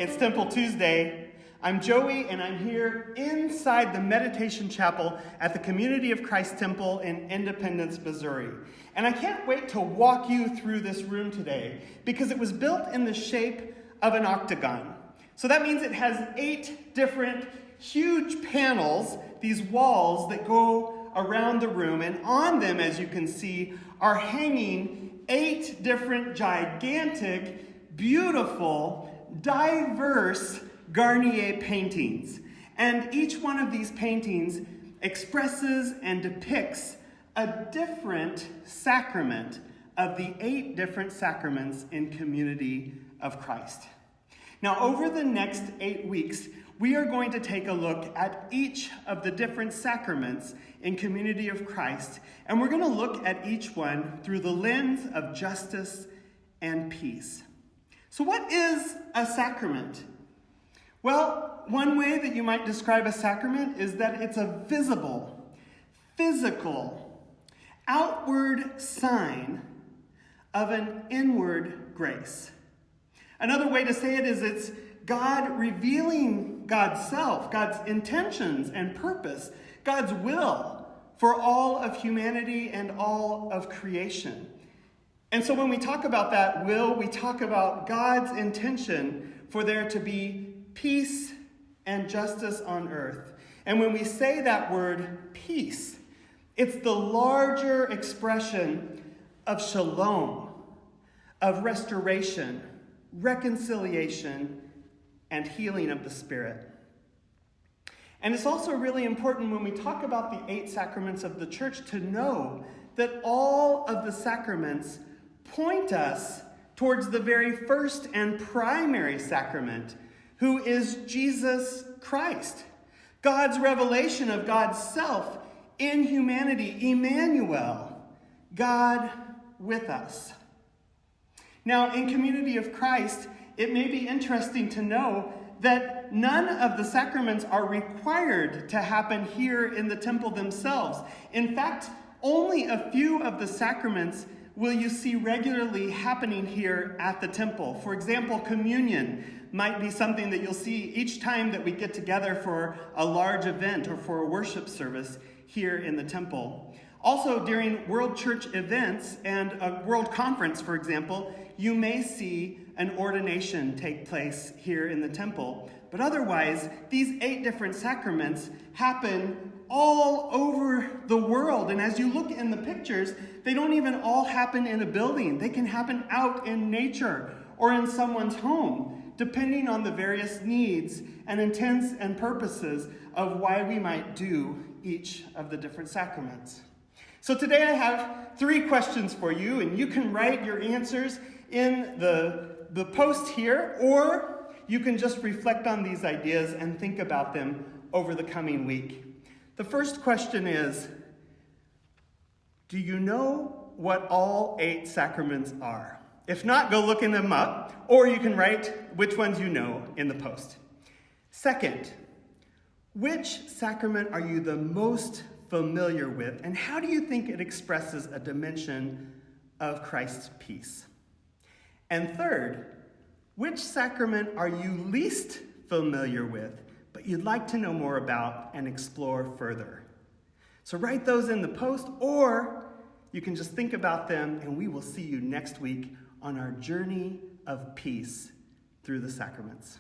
It's Temple Tuesday. I'm Joey, and I'm here inside the Meditation Chapel at the Community of Christ Temple in Independence, Missouri. And I can't wait to walk you through this room today because it was built in the shape of an octagon. So that means it has 8 different huge panels, these walls that go around the room, and on them, as you can see, are hanging 8 different gigantic, beautiful, diverse Garnier paintings. And each one of these paintings expresses and depicts a different sacrament of the 8 different sacraments in Community of Christ. Now, over the next 8 weeks, we are going to take a look at each of the different sacraments in Community of Christ, and we're going to look at each one through the lens of justice and peace. So what is a sacrament? Well, one way that you might describe a sacrament is that it's a visible, physical, outward sign of an inward grace. Another way to say it is it's God revealing God's self, God's intentions and purpose, God's will for all of humanity and all of creation. And so when we talk about that will, we talk about God's intention for there to be peace and justice on earth. And when we say that word peace, it's the larger expression of shalom, of restoration, reconciliation, and healing of the spirit. And it's also really important when we talk about the 8 sacraments of the church to know that all of the sacraments point us towards the very first and primary sacrament, who is Jesus Christ, God's revelation of God's self in humanity, Emmanuel, God with us. Now, in Community of Christ, it may be interesting to know that none of the sacraments are required to happen here in the temple themselves. In fact, only a few of the sacraments will you see regularly happening here at the temple. For example, communion might be something that you'll see each time that we get together for a large event or for a worship service here in the temple. Also, during World Church events and a World Conference, for example, you may see an ordination take place here in the temple. But otherwise, these 8 different sacraments happen all over the world. And as you look in the pictures, they don't even all happen in a building. They can happen out in nature or in someone's home, depending on the various needs and intents and purposes of why we might do each of the different sacraments. So today I have 3 questions for you, and you can write your answers in the post here, or you can just reflect on these ideas and think about them over the coming week. The first question is, do you know what all 8 sacraments are? If not, go looking them up, or you can write which ones you know in the post. Second, which sacrament are you the most familiar with, and how do you think it expresses a dimension of Christ's peace? And third, which sacrament are you least familiar with, but you'd like to know more about and explore further? So write those in the post, or you can just think about them, and we will see you next week on our journey of peace through the sacraments.